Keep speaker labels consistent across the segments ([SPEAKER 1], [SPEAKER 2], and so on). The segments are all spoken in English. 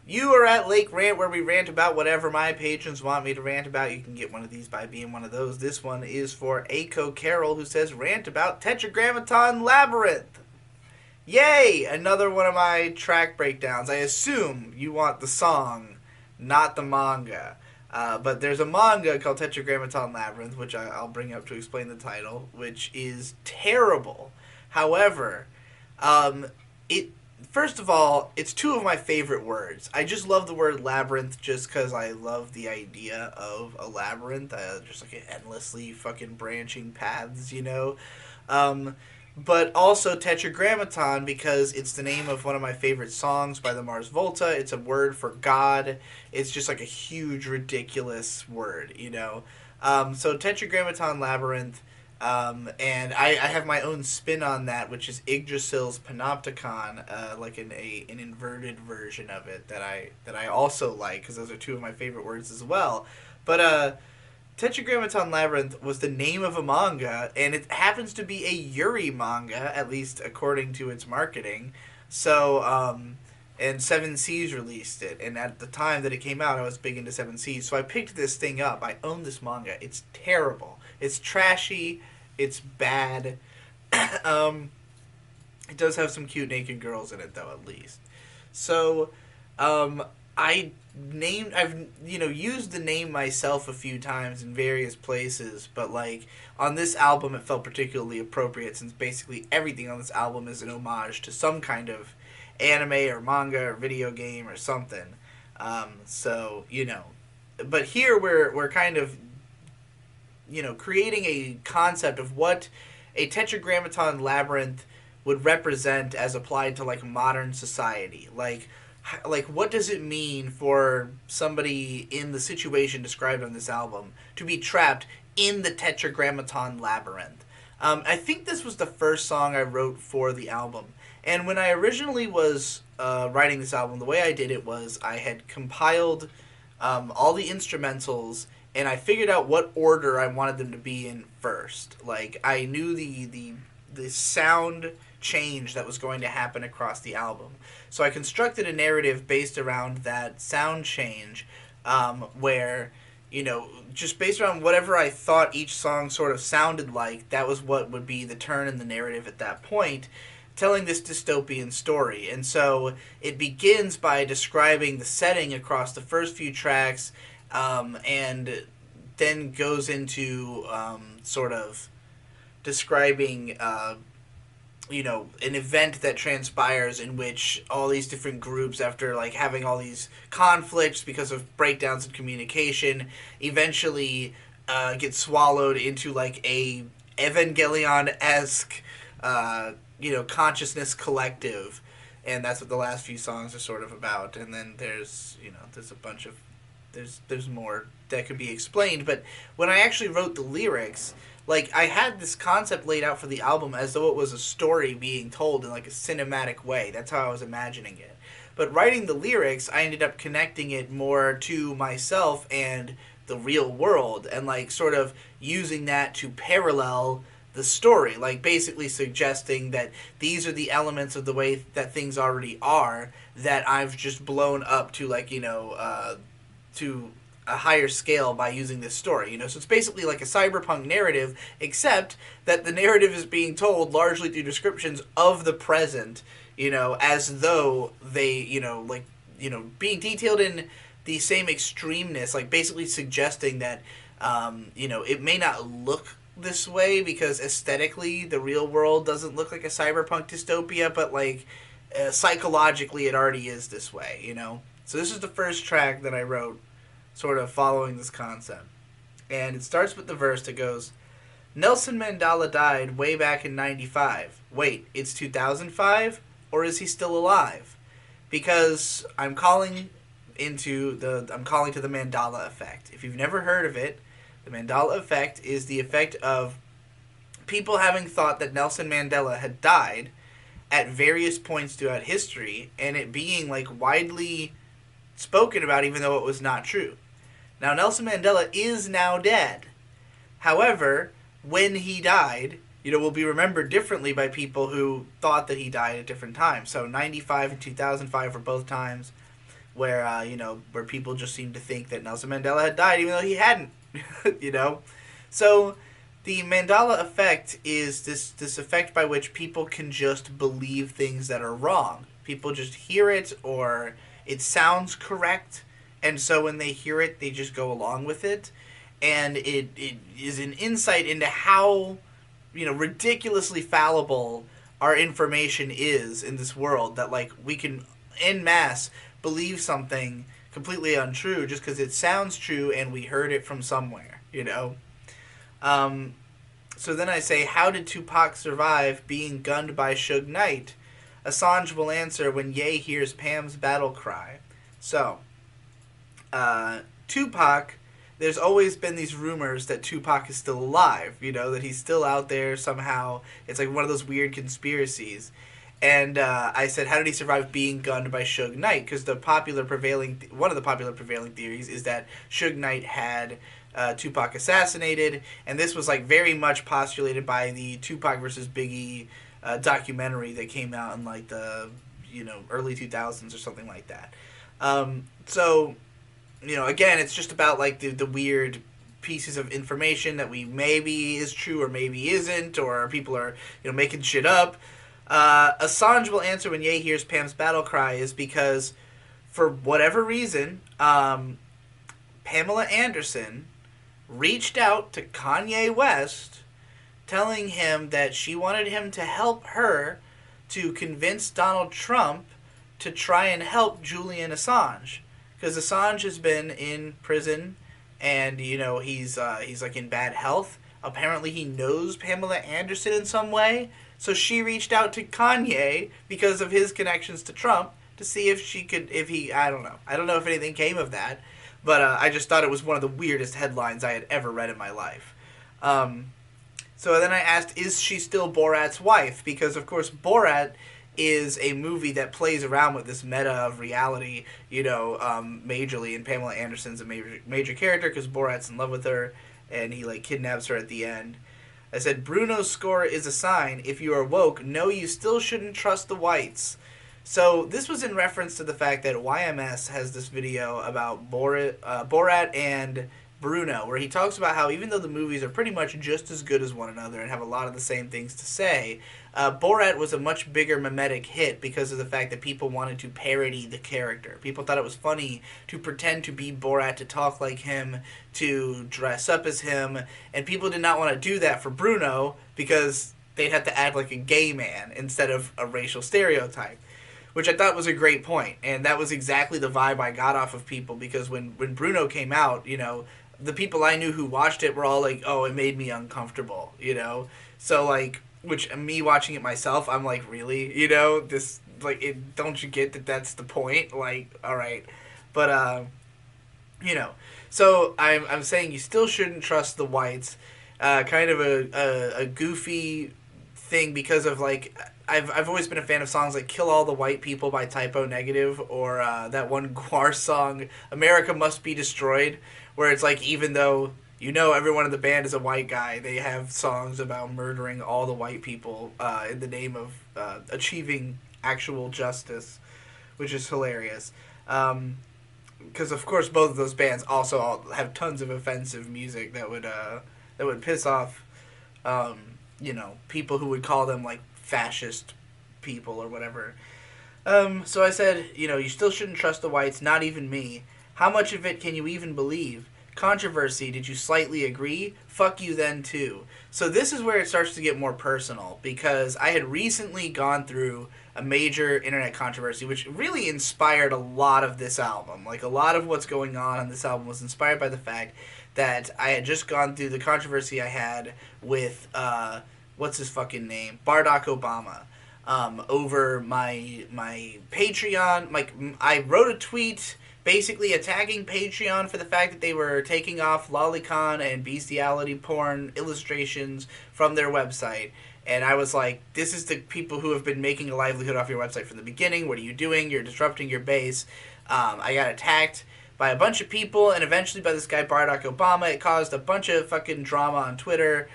[SPEAKER 1] You are at Lake Rant, where we rant about whatever my patrons want me to rant about. You can get one of these by being one of those. This one is for Aiko Carroll, who says, rant about Tetragrammaton Labyrinth. Yay! Another one of my track breakdowns. I assume you want the song, not the manga. But there's a manga called Tetragrammaton Labyrinth, which I'll bring up to explain the title, which is terrible. However, it first of all, it's two of my favorite words. I just love the word labyrinth just because I love the idea of a labyrinth, just like endlessly fucking branching paths, you know. Um, but also Tetragrammaton because it's the name of one of my favorite songs by the Mars Volta. It's a word for God. It's just like a huge, ridiculous word, you know. So Tetragrammaton Labyrinth, and I have my own spin on that, which is Yggdrasil's Panopticon, like an inverted version of it that I also like because those are two of my favorite words as well. But Tetragrammaton Labyrinth was the name of a manga, and it happens to be a Yuri manga, at least according to its marketing. So, and Seven Seas released it, and at the time that it came out, I was big into Seven Seas, so I picked this thing up. I own this manga. It's terrible. It's trashy. It's bad. um, it does have some cute naked girls in it, though, at least. So, um, I've used the name myself a few times in various places, but like on this album, it felt particularly appropriate since basically everything on this album is an homage to some kind of anime or manga or video game or something. So but here we're kind of creating a concept of what a tetragrammaton labyrinth would represent as applied to like modern society. Like what does it mean for somebody in the situation described on this album to be trapped in the tetragrammaton labyrinth? I think this was the first song I wrote for the album. And when I originally was writing this album, the way I did it was I had compiled all the instrumentals and I figured out what order I wanted them to be in first. Like I knew the sound change that was going to happen across the album. So I constructed a narrative based around that sound change, where just based around whatever I thought each song sort of sounded like, that was what would be the turn in the narrative at that point, telling this dystopian story. And so it begins by describing the setting across the first few tracks, and then goes into sort of describing an event that transpires in which all these different groups, after like having all these conflicts because of breakdowns in communication, eventually get swallowed into like a Evangelion-esque consciousness collective. And that's what the last few songs are sort of about. And then there's a bunch of there's more that could be explained. But when I actually wrote the lyrics, like I had this concept laid out for the album as though it was a story being told in like a cinematic way. That's how I was imagining it. But writing the lyrics, I ended up connecting it more to myself and the real world, and like sort of using that to parallel the story, like basically suggesting that these are the elements of the way that things already are that I've just blown up to to a higher scale by using this story. So it's basically like a cyberpunk narrative, except that the narrative is being told largely through descriptions of the present, as though they, being detailed in the same extremeness, like basically suggesting that, it may not look this way because aesthetically the real world doesn't look like a cyberpunk dystopia, but like psychologically it already is this way. So this is the first track that I wrote sort of following this concept. And it starts with the verse that goes, Nelson Mandela died way back in 95. Wait, it's 2005? Or is he still alive? Because I'm calling to the Mandela Effect. If you've never heard of it, the Mandela Effect is the effect of people having thought that Nelson Mandela had died at various points throughout history, and it being like widely spoken about even though it was not true. Now, Nelson Mandela is now dead. However, when he died, will be remembered differently by people who thought that he died at different times. So 95 and 2005 were both times where where people just seemed to think that Nelson Mandela had died even though he hadn't. So the Mandela Effect is this effect by which people can just believe things that are wrong. People just hear it, or it sounds correct, and so when they hear it, they just go along with it. And it is an insight into how ridiculously fallible our information is in this world, that like we can en masse believe something completely untrue just because it sounds true and we heard it from somewhere. So then I say, how did Tupac survive being gunned by Suge Knight? Assange will answer when Ye hears Pam's battle cry. So, Tupac, there's always been these rumors that Tupac is still alive, that he's still out there somehow. It's like one of those weird conspiracies. And I said, how did he survive being gunned by Suge Knight? Because one of the popular prevailing theories is that Suge Knight had Tupac assassinated, and this was like very much postulated by the Tupac versus Biggie documentary that came out in like the early 2000s or something like that. So again, it's just about like the weird pieces of information that we maybe is true or maybe isn't, or people are making shit up. Assange will answer when Ye hears Pam's battle cry is because for whatever reason, Pamela Anderson reached out to Kanye West telling him that she wanted him to help her to convince Donald Trump to try and help Julian Assange. Because Assange has been in prison and, he's like in bad health. Apparently he knows Pamela Anderson in some way. So she reached out to Kanye because of his connections to Trump to see I don't know. I don't know if anything came of that. But I just thought it was one of the weirdest headlines I had ever read in my life. So then I asked, is she still Borat's wife? Because, of course, Borat is a movie that plays around with this meta of reality, majorly. And Pamela Anderson's a major character because Borat's in love with her, and he, like, kidnaps her at the end. I said, Bruno's score is a sign. If you are woke, no, you still shouldn't trust the whites. So this was in reference to the fact that YMS has this video about Borat and Bruno, where he talks about how even though the movies are pretty much just as good as one another and have a lot of the same things to say, Borat was a much bigger mimetic hit because of the fact that people wanted to parody the character. People thought it was funny to pretend to be Borat, to talk like him, to dress up as him, and people did not want to do that for Bruno because they'd have to act like a gay man instead of a racial stereotype. Which I thought was a great point, and that was exactly the vibe I got off of people, because when Bruno came out, the people I knew who watched it were all like, oh, it made me uncomfortable, So, like, which, me watching it myself, I'm like, really? This, like, don't you get that that's the point? Like, all right. But, so I'm saying you still shouldn't trust the whites. Kind of a goofy thing because of, like, I've always been a fan of songs like Kill All the White People by Typo Negative, or that one Guar song, America Must Be Destroyed, where it's like, even though everyone in the band is a white guy, they have songs about murdering all the white people in the name of achieving actual justice, which is hilarious. Because, of course, both of those bands also all have tons of offensive music that would piss off, people who would call them, like, fascist people or whatever. So I said, you still shouldn't trust the whites, not even me. How much of it can you even believe? Controversy, did you slightly agree? Fuck you then too. So this is where it starts to get more personal, because I had recently gone through a major internet controversy, which really inspired a lot of this album. Like, a lot of what's going on this album was inspired by the fact that I had just gone through the controversy I had with, what's his fucking name? Barack Obama. Over my Patreon. Like, I wrote a tweet basically attacking Patreon for the fact that they were taking off lolicon and bestiality porn illustrations from their website. And I was like, this is the people who have been making a livelihood off your website from the beginning. What are you doing? You're disrupting your base. I got attacked by a bunch of people, and eventually by this guy Barack Obama. It caused a bunch of fucking drama on Twitter.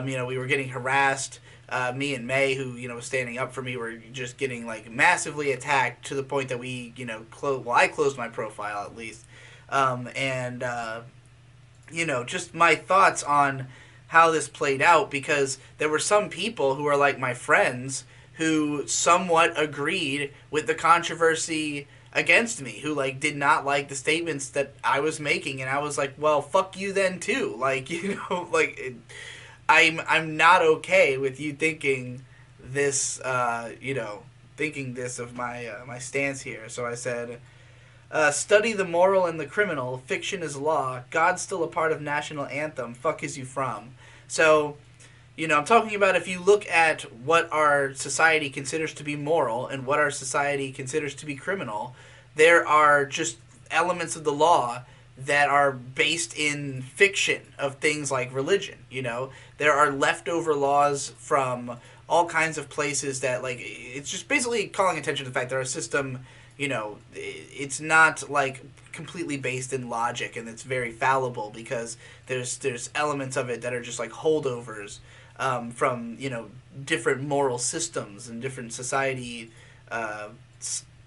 [SPEAKER 1] We were getting harassed me and May, who, was standing up for me, were just getting, like, massively attacked to the point that we, I closed my profile, at least. Just my thoughts on how this played out, because there were some people who are, like, my friends who somewhat agreed with the controversy against me, who, like, did not like the statements that I was making, and I was like, well, fuck you then, too. Like, I'm not okay with you thinking this, thinking this of my stance here. So I said, study the moral and the criminal. Fiction is law. God's still a part of national anthem. Fuck is you from? So, I'm talking about if you look at what our society considers to be moral and what our society considers to be criminal, there are just elements of the law that are based in fiction of things like religion. There are leftover laws from all kinds of places that, like, it's just basically calling attention to the fact that our system, it's not, like, completely based in logic, and it's very fallible, because there's elements of it that are just like holdovers from different moral systems and different society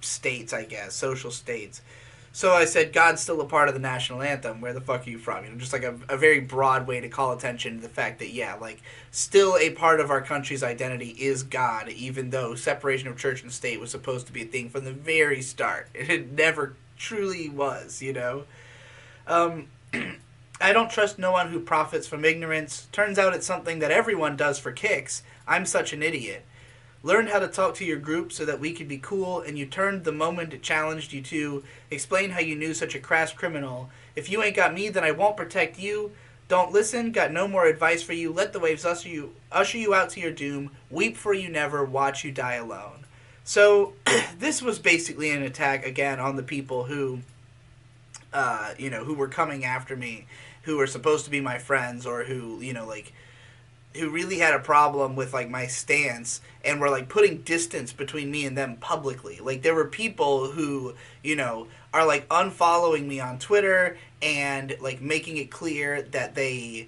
[SPEAKER 1] states, I guess, social states. So I said, God's still a part of the national anthem. Where the fuck are you from? Just like a very broad way to call attention to the fact that, yeah, like, still a part of our country's identity is God, even though separation of church and state was supposed to be a thing from the very start. It never truly was, I don't trust no one who profits from ignorance. Turns out it's something that everyone does for kicks. I'm such an idiot. Learned how to talk to your group so that we could be cool, and you turned the moment it challenged you to. Explain how you knew such a crass criminal. If you ain't got me, then I won't protect you. Don't listen, got no more advice for you. Let the waves usher you out to your doom. Weep for you never, watch you die alone. So, this was basically an attack, again, on the people who, who were coming after me, who were supposed to be my friends, or who, who really had a problem with, like, my stance, and were, like, putting distance between me and them publicly. Like, there were people who, are, like, unfollowing me on Twitter and, like, making it clear that they,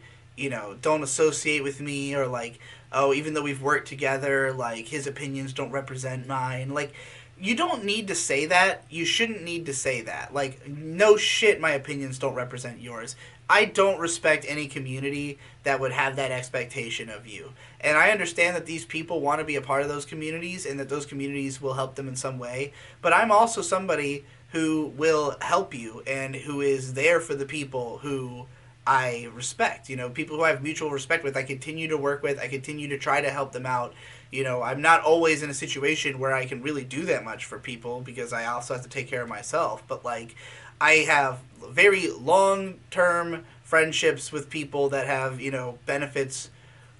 [SPEAKER 1] don't associate with me, or, like, oh, even though we've worked together, like, his opinions don't represent mine. Like, you don't need to say that. You shouldn't need to say that. Like, no shit, my opinions don't represent yours. I don't respect any community that would have that expectation of you. And I understand that these people want to be a part of those communities, and that those communities will help them in some way. But I'm also somebody who will help you, and who is there for the people who I respect. People who I have mutual respect with, I continue to work with. I continue to try to help them out. I'm not always in a situation where I can really do that much for people, because I also have to take care of myself. But, like, I have very long-term friendships with people that have, benefits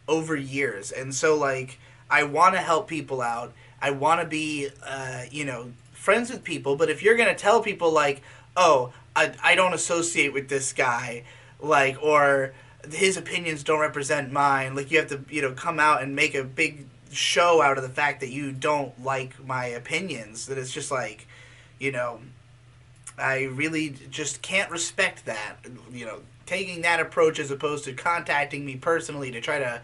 [SPEAKER 1] over years. And so, like, I want to help people out. I want to be, friends with people. But if you're going to tell people, like, oh, I don't associate with this guy, like, or his opinions don't represent mine, like, you have to, come out and make a big show out of the fact that you don't like my opinions, that it's just like, I really just can't respect that. Taking that approach as opposed to contacting me personally to try to,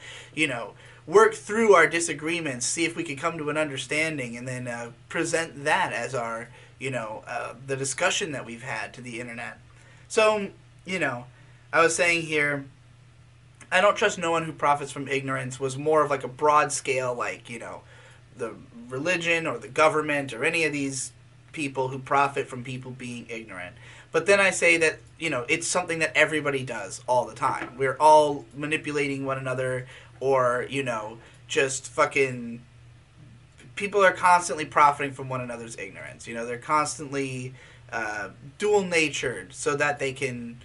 [SPEAKER 1] work through our disagreements, see if we could come to an understanding, and then present that as our, the discussion that we've had to the internet. So, I was saying here, I don't trust no one who profits from ignorance was more of like a broad scale, like, the religion or the government or any of these people who profit from people being ignorant. But then I say that, it's something that everybody does all the time. We're all manipulating one another, or, just fucking... People are constantly profiting from one another's ignorance. They're constantly dual-natured so that they can,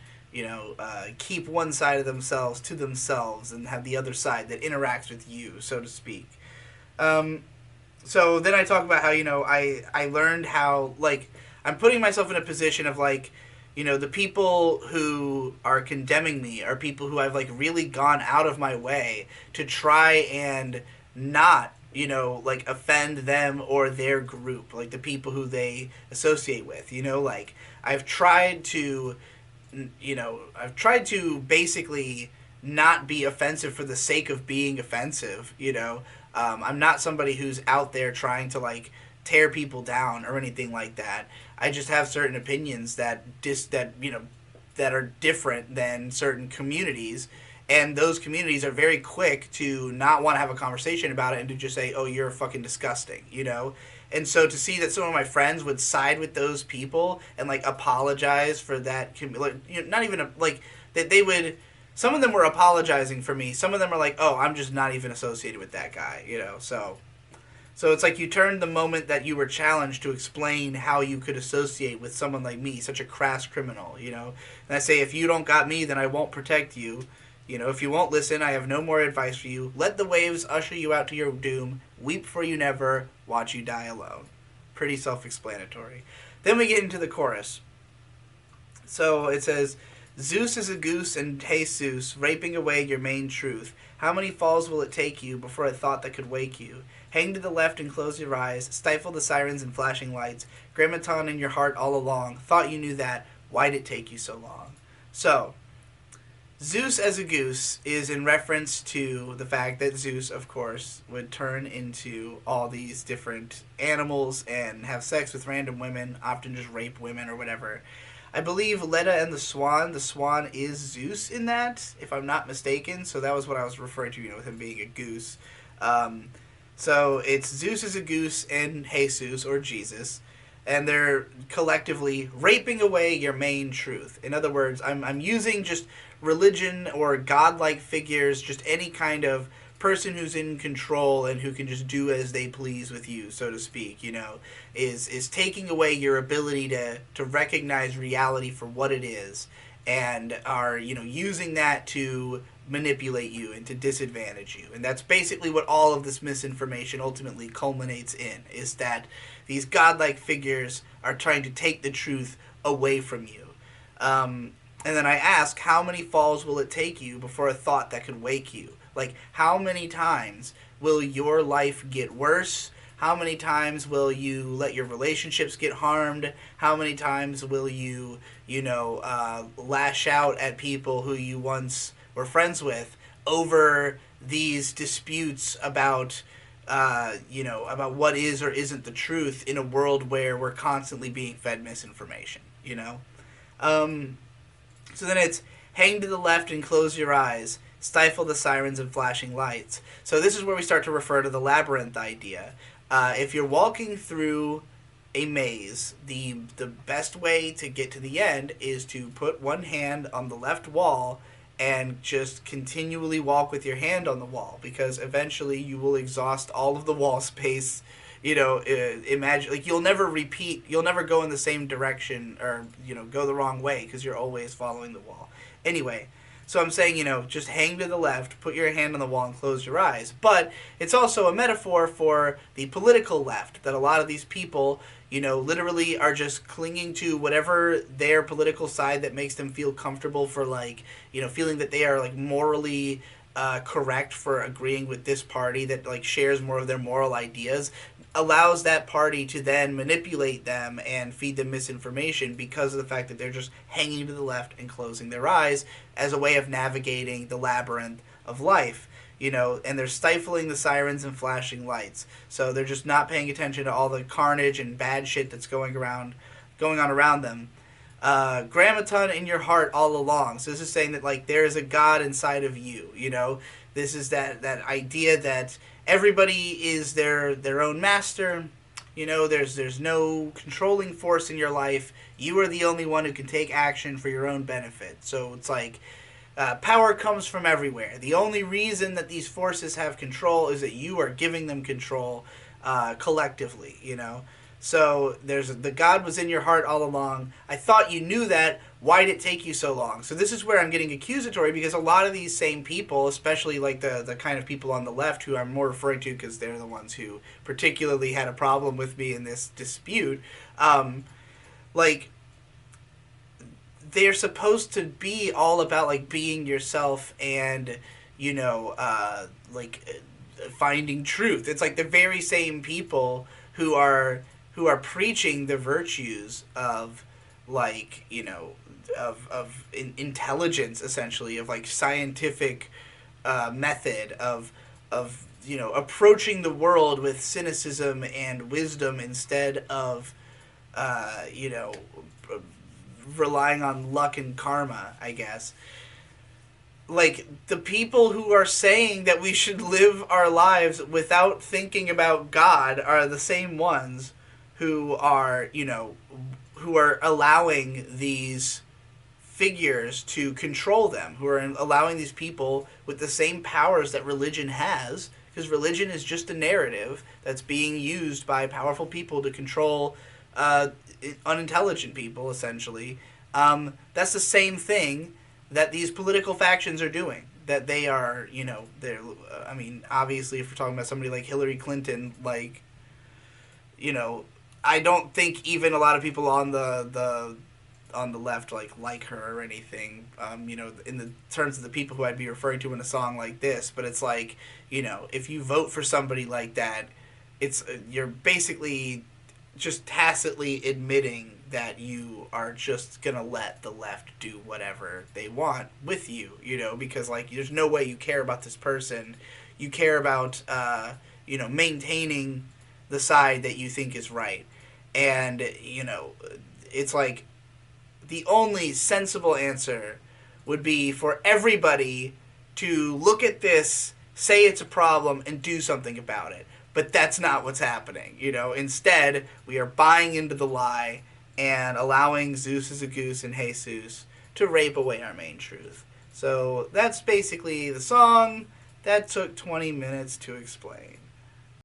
[SPEAKER 1] keep one side of themselves to themselves and have the other side that interacts with you, so to speak. So then I talk about how, I learned how, like, I'm putting myself in a position of, like, the people who are condemning me are people who I've, like, really gone out of my way to try and not, like, offend them or their group, like, the people who they associate with, like, I've tried to basically not be offensive for the sake of being offensive, I'm not somebody who's out there trying to like tear people down or anything like that. I just have certain opinions that that are different than certain communities, and those communities are very quick to not want to have a conversation about it and to just say, "Oh, you're fucking disgusting," you know. And so to see that some of my friends would side with those people and like apologize for that, like, not even like that they would. Some of them were apologizing for me. Some of them are like, "Oh, I'm just not even associated with that guy," you know. So it's like you turned the moment that you were challenged to explain how you could associate with someone like me, such a crass criminal, you know. And I say, if you don't got me, then I won't protect you. You know, if you won't listen, I have no more advice for you. Let the waves usher you out to your doom. Weep for you never. Watch you die alone. Pretty self-explanatory. Then we get into the chorus. So it says, Zeus is a goose and Jesus, raping away your main truth. How many falls will it take you before a thought that could wake you? Hang to the left and close your eyes. Stifle the sirens and flashing lights. Grammaton in your heart all along. Thought you knew that. Why'd it take you so long? So, Zeus as a goose is in reference to the fact that Zeus, of course, would turn into all these different animals and have sex with random women, often just rape women or whatever. I believe Leda and the swan is Zeus in that, if I'm not mistaken. So that was what I was referring to, with him being a goose. So it's Zeus is a goose and Jesus, or Jesus, and they're collectively raping away your main truth. In other words, I'm using just religion or godlike figures, just any kind of person who's in control and who can just do as they please with you, so to speak, is taking away your ability to recognize reality for what it is, and are, using that to manipulate you and to disadvantage you. And that's basically what all of this misinformation ultimately culminates in, is that these godlike figures are trying to take the truth away from you. And then I ask, how many falls will it take you before a thought that could wake you? Like, how many times will your life get worse? How many times will you let your relationships get harmed? How many times will you, lash out at people who you once were friends with over these disputes about, about what is or isn't the truth in a world where we're constantly being fed misinformation, So then it's hang to the left and close your eyes. Stifle the sirens and flashing lights. So this is where we start to refer to the labyrinth idea. If you're walking through a maze, the best way to get to the end is to put one hand on the left wall and just continually walk with your hand on the wall, because eventually you will exhaust all of the wall space. Imagine, like, you'll never go in the same direction, or go the wrong way, because you're always following the wall. Anyway, so I'm saying, just hang to the left, put your hand on the wall, and close your eyes. But it's also a metaphor for the political left, that a lot of these people, literally are just clinging to whatever their political side that makes them feel comfortable, for, like, feeling that they are, like, morally correct for agreeing with this party that, like, shares more of their moral ideas, allows that party to then manipulate them and feed them misinformation because of the fact that they're just hanging to the left and closing their eyes as a way of navigating the labyrinth of life, and they're stifling the sirens and flashing lights. So they're just not paying attention to all the carnage and bad shit that's going on around them. Grammaton in your heart all along. So this is saying that, like, there is a God inside of you, This is that idea that everybody is their own master. There's no controlling force in your life. You are the only one who can take action for your own benefit. So it's like, power comes from everywhere. The only reason that these forces have control is that you are giving them control collectively, So there's the God was in your heart all along. I thought you knew that. Why'd it take you so long? So this is where I'm getting accusatory, because a lot of these same people, especially like the kind of people on the left who I'm more referring to because they're the ones who particularly had a problem with me in this dispute, like, they're supposed to be all about, like, being yourself and, finding truth. It's like the very same people who are preaching the virtues of, like, of intelligence, essentially, of, like, scientific method, of approaching the world with cynicism and wisdom instead of, you know, relying on luck and karma, I guess. Like, the people who are saying that we should live our lives without thinking about God are the same ones who are, who are allowing these figures to control them, who are allowing these people with the same powers that religion has, because religion is just a narrative that's being used by powerful people to control unintelligent people, essentially. That's the same thing that these political factions are doing. That they are, they're. I mean, obviously, if we're talking about somebody like Hillary Clinton, like, I don't think even a lot of people on the left like her or anything. In the terms of the people who I'd be referring to in a song like this, but it's like, if you vote for somebody like that, it's you're basically just tacitly admitting that you are just gonna let the left do whatever they want with you, because, like, there's no way you care about this person. You care about, maintaining the side that you think is right. And, it's like the only sensible answer would be for everybody to look at this, say it's a problem, and do something about it. But that's not what's happening. Instead, we are buying into the lie and allowing Zeus is a goose and Jesus to rape away our main truth. So that's basically the song. That took 20 minutes to explain.